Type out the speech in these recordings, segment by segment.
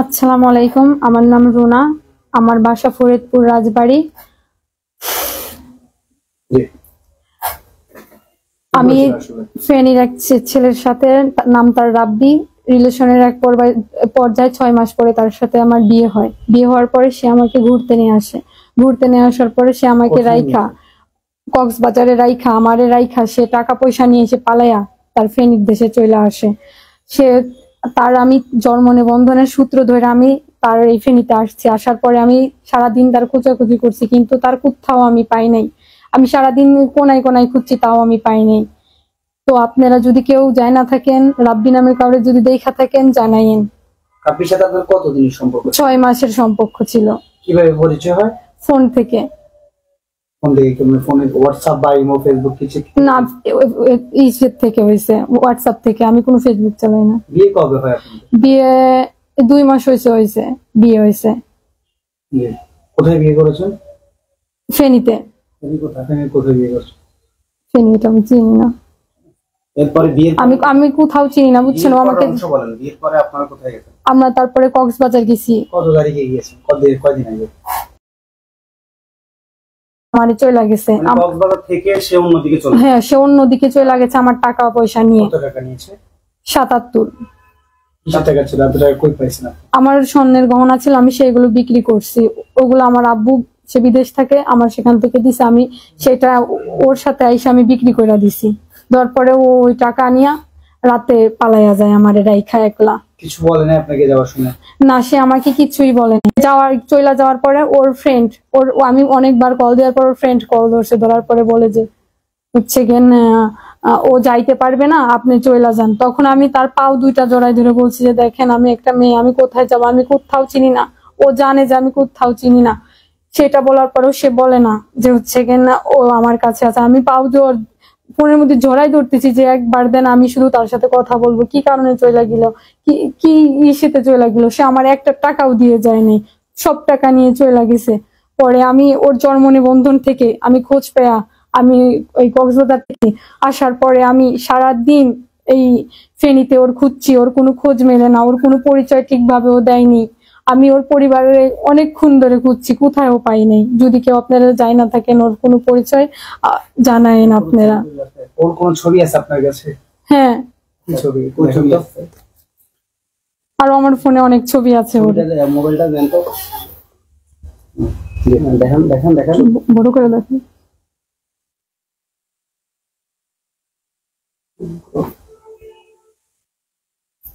আসসালামু আলাইকুম, আমার নাম রুনা, আমার বাসা ফরিদপুর রাজবাড়ী। আমি ফেনীর এক ছেলের সাথে, নাম তার রাব্বি, রিলেশনের এক পর্যায়ে 6 মাস পরে তার সাথে আমার বিয়ে হয়। বিয়ে হওয়ার পরে সে আমাকে ঘুরতে নিয়ে আসে। ঘুরতে নিয়ে আসার পরে সে আমাকে কক্সবাজারে রাইখা সে টাকা পয়সা নিয়ে এসে পালাইয়া তার ফেনীর দেশে চলে আসে। আমি জন্ম নিবন্ধনের সূত্র ধরে আমি তার এই ফেনীতে আসছি। আসার পরে আমি সারাদিন তার খোঁজাখুঁজি করছি, কিন্তু তার কোথাও আমি পাই নাই। আমি সারাদিন কোনায় কোনায় খুঁজছি, তাও আমি পাই নাই। তো আপনারা যদি কেউ যায় না থাকেন, রাব্বি নামের কাউরে যদি দেখা থাকেন জানাইন। রাব্বির সাথে আপনার কতদিনের সম্পর্ক? 6 মাসের সম্পর্ক ছিল। কিভাবে পরিচয় হয়? ফোন থেকে। হোয়াটসঅ্যাপ বা ইমো, ফেসবুক কিছু না, ইসের থেকে হয়েছে, হোয়াটসঅ্যাপ থেকে। আমি কোনো ফেসবুক চালাই না। বিয়ে কবে হয় আপনাদের? বিয়ে 2 মাস হয়েছে বিয়ে হয়েছে। কোথায় বিয়ে করেছেন? ফেনীতে। কোথায় বিয়ে করেছেন? ফেনীতে আমি চিনি না। এরপরে বিয়ে আমি কোথাও চিনি না, বুঝছেন? আমাকে বলেন, বিয়ের পরে আপনারা কোথায় গেছেন? আমরা তারপরে কক্সবাজার গেছি। কত তারিখে গিয়েছেন? কয়দিন আগে? আমারে চলে গেছে। কক্সবাজার থেকে সে অন্যদিকে চলে? হ্যাঁ, সে অন্যদিকে চলে গেছে আমার টাকা পয়সা নিয়ে। কত টাকা নিয়েছে? 77। কিসের টাকা ছিল? এত টাকা কই পাইছেন? আমার স্বর্ণের গহনা ছিল, আমি সেগুলো বিক্রি করছি। ওগুলো আমার আব্বু, সে বিদেশ থাকে, আমার সেখান থেকে দিছে। আমি সেটা ওর সাথে আইসা আমি বিক্রি করে দিছি। দেওয়ার পরে ও ওই টাকা নিয়া রাতে পালাইয়া যায় আমার রাইখা একলা। কিছু বলে না আপনাকে যাওয়ার সময়? না, সে আমাকে কিছুই বলেনি। চলে যাওয়ার পরে ওর ফ্রেন্ড, আমি অনেকবার কল দেওয়ার পর ওর ফ্রেন্ড কল ধরছে। ধরার পরে বলে যে হচ্ছে গেন ও যাইতে পারবে না, আপনি চলে যান। তখন আমি তার পাও 2টা জড়াই ধরে বলছি যে দেখেন, আমি একটা মেয়ে, আমি কোথায় যাবো? আমি কোথাও চিনি না। ও জানে যে আমি কোথাও চিনি না। সেটা বলার পরেও সে বলে না যে হচ্ছে গেন ও আমার কাছে আছে। আমি পাও ফোনের মধ্যে জড়াই ধরতেছি যে একবার দেন, আমি শুধু তার সাথে কথা বলবো। কি কারণে চলে গেল, কি ইসেতে চলে গেল? সে আমার একটা টাকাও দিয়ে যায়নি, সব টাকা নিয়ে চলে গেছে। পরে আমি ওর জন্ম নিবন্ধন থেকে আমি খোঁজ পেয়া, আমি ওই কক্সবাজার থেকে আসার পরে আমি সারাদিন এই ফেনীতে ওর খুঁজছি। ওর কোনো খোঁজ মেলে না, ওর কোনো পরিচয় ঠিকভাবে ও দেয়নি। আমি ওর পরিবারের অনেকক্ষণ ধরে খুঁজছি, কোথাও পাই নাই। যদি কেউ আপনারা যাই না থাকেন, ওর কোনো পরিচয় জানায়েন আপনারা। ওর কোন ছবি আছে আপনার কাছে? হ্যাঁ। কি ছবি? কোন ছবি আছে? আর আমার ফোনে অনেক ছবি আছে। ওর মোবাইলটা দেন তো, দেখেন বড় করে দেখেন।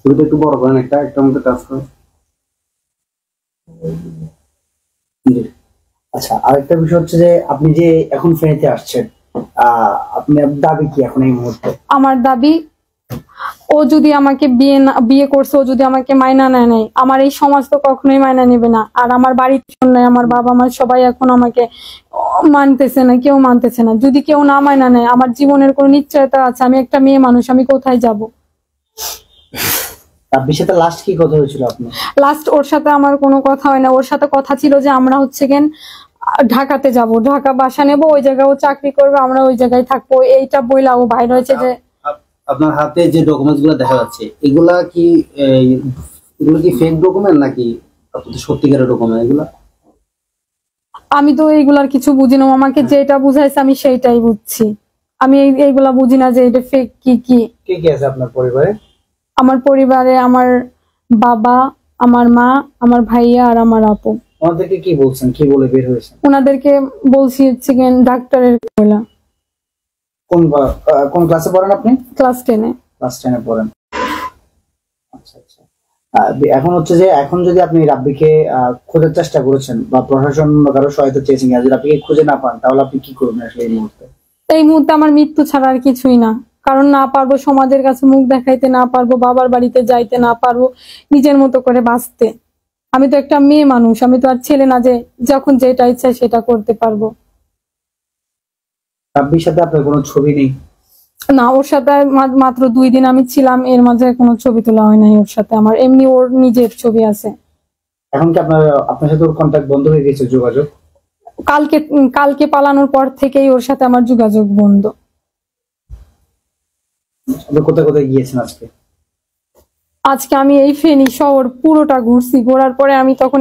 ছবিটা একটু বড় করেন, একটা মধ্যে টাচ করেন। আচ্ছা, আরেকটা বিষয় হচ্ছে যে আপনি যে এখন ফেনীতে আসছেন, আপনার দাবি কি এখন এই মুহূর্তে? আমার দাবি, ও যদি আমাকে বিয়ে করছে, ও যদি আমাকে মাইনা নেয়, আমার এই সমাজ তো কখনোই মাইনা নেবে না। আর আমার বাড়ির জন্য আমার বাবা মা সবাই এখন আমাকে মানতেছে না, কেউ মানতেছে না। যদি কেউ না মাইনা নেয়, আমার জীবনের কোনো নিশ্চয়তা আছে? আমি একটা মেয়ে মানুষ, আমি কোথায় যাব? রাব্বির সাথে লাস্ট কি কথা হয়েছিল আপনার? লাস্ট ওর সাথে আমার কোনো কথা হয় না। ওর সাথে কথা ছিল যে আমরা হচ্ছে গেন ঢাকাতে যাব, ঢাকা বাসা নেবো, ওই জায়গায় ও চাকরি করবে, আমরা ওই জায়গায় থাকবো। এইটা বইলা ও বাইরে হয়েছে। যে আপনার হাতে যে ডকুমেন্টস গুলো দেখা যাচ্ছে, এগুলো কি ফেক ডকুমেন্ট নাকি সত্যিকারের ডকুমেন্ট এগুলা? আমি তো এইগুলার কিছু বুঝি না। আমাকে যেটা বুঝাইছে আমি সেইটাই বুঝছি। আমি এইগুলা বুঝি না যে এটা ফেক। কি আছে আপনার পরিবারে? আমার পরিবারে আমার বাবা, আমার মা, আমার ভাইয়া আর আমার আপু। ওনাদেরকে কি বলছেন? কি বলে বের হয়েছেন? ওনাদেরকে বলছি হচ্ছে ডাক্তারের বলা। কোন ক্লাসে পড়েন আপনি? ক্লাস 10-এ। ক্লাস 10-এ পড়েন। আচ্ছা। এখন হচ্ছে যে এখন যদি আপনি রাব্বিকে খোঁজার চেষ্টা করেছেন বা প্রশাসন কারো সহায়তা চেয়েছেন, যদি রাব্বিকে খুঁজে না পান, তাহলে আপনি কি করবেন আসলে এই মুহূর্তে? এই মুহূর্তে আমার মৃত্যু ছাড়া আর কিছুই না। কারণ না পারবো সমাজের কাছে মুখ দেখাইতে, না পারবো বাবার বাড়িতে যাইতে, না পারবো নিজের মতো করে বাঁচতে। আমি তো একটা মেয়ে মানুষ, আমি তো আর ছেলে না যে যখন যেটা ইচ্ছা সেটা করতে পারবো। রাব্বির সাথে আপনার কোনো ছবি নেই? না, ওর সাথে মাত্র 2 দিন আমি ছিলাম, এর মাঝে কোনো ছবি তোলা হয় নাই ওর সাথে আমার। এমনি ওর নিজের ছবি আছে। এখন কি আপনার সাথে ওর কন্টাক্ট বন্ধ হয়ে গেছে, যোগাযোগ? কালকে পালানোর পর থেকেই ওর সাথে আমার যোগাযোগ বন্ধ। আপনি কোথায় কোথায় গিয়েছেন আজকে? আজকে আমি এই ফেনী শহর পুরোটা ঘুরছি, ঘোরার পরে আমি তখন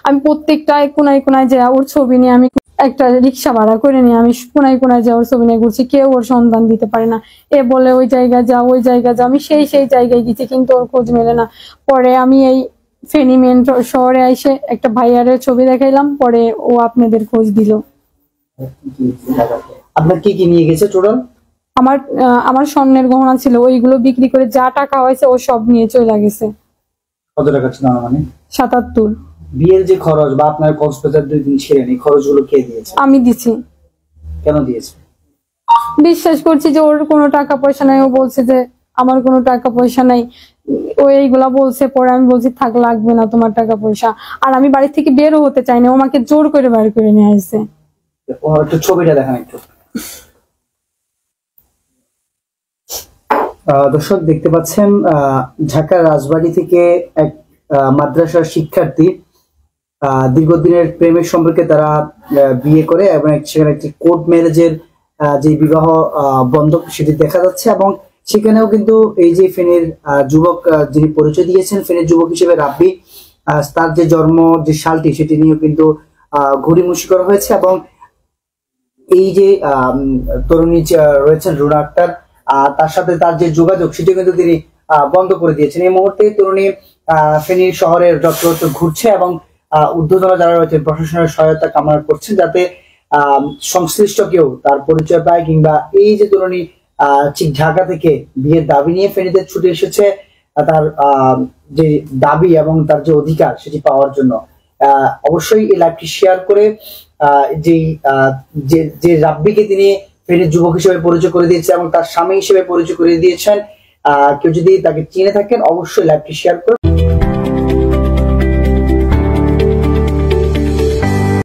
আমি প্রত্যেকটা কোনায় কোনায় যে ওর ছবি নিয়ে আমি একটা রিক্সা ভাড়া করে নিয়ে আমি কোনায় কোনায় যে ওর ছবি নিয়ে ঘুরছি, কেউ ওর সন্ধান দিতে পারে না। এ বলে ওই জায়গায় যা ওই জায়গায় যা, আমি সেই জায়গায় গেছি কিন্তু ওর খোঁজ মেলে না। পরে আমি এই ফেনী মেন শহরে এসে একটা ভাইয়ারের ছবি দেখাইলাম, পরে ও আপনাদের খোঁজ দিল। আপনার কি কি নিয়ে গেছে টোটাল? আমার স্বর্ণের গহনা ছিল, ওইগুলো বিক্রি করে যা টাকা হয়েছে ও সব নিয়ে চলে গেছে। কত টাকা ছিল মানে? 77। বিয়ের যে খরচ বা আপনার কক্সবাজার 2 দিন ছিলেন, এই খরচগুলো কে দিয়েছে? আমি দিছি। কেন দিয়েছে? বিশ্বাস করছি যে ওর কোনো টাকা পয়সা নাই, ও বলছে যে আমার কোনো টাকা পয়সা নাই, ও এইগুলা বলছে। পরে আমি বলছি থাক, লাগবে না তোমার টাকা পয়সা। আর আমি বাড়ি থেকে বেরও হতে চাই না, ও আমাকে জোর করে বের করে নিয়ে আসছে। একটু ছবিটা দেখান একটু। দর্শক দেখতে পাচ্ছেন ঢাকার রাজবাড়ী থেকে এক মাদ্রাসার শিক্ষার্থী দীর্ঘদিনের প্রেমের সম্পর্কে তারা বিয়ে করে এবং সেখানে একটি কোর্ট ম্যারেজের যে বিবাহ বন্ধক সেটি দেখা যাচ্ছে। এবং সেখানেও কিন্তু এই যে ফেনীর যুবক যিনি পরিচয় দিয়েছেন ফেনীর যুবক হিসেবে রাব্বি, তার যে জন্ম যে সালটি সেটি নিয়েও কিন্তু ঘুরিমুষি করা হয়েছে। এবং এই যে তরুণী রয়েছেন রুনা আক্তার, তার সাথে তার যে যোগাযোগ সেটি কিন্তু তিনি বন্ধ করে দিয়েছেন। এই মুহূর্তে তরুণী ফেনী শহরের যত্রতত্র ঘুরছে এবং ঊর্ধ্বতন যারা রয়েছেন প্রশাসনের সহায়তা কামনা করছেন যাতে সংশ্লিষ্ট কেউ তার পরিচয় পায়, কিংবা এই যে তরুণী ঠিক ঢাকা থেকে বিয়ের দাবি নিয়ে ফেনীতে ছুটে এসেছে তার যে দাবি এবং তার যে অধিকার সেটি পাওয়ার জন্য, অবশ্যই এই লাইভটি শেয়ার করে যে রাব্বিকে তিনি ফেনীর যুবক হিসেবে পরিচয় করে দিয়েছে এবং তার স্বামী হিসেবে পরিচয় করে দিয়েছেন, কেউ যদি তাকে চিনে থাকেন অবশ্যই লাইভটি শেয়ার করে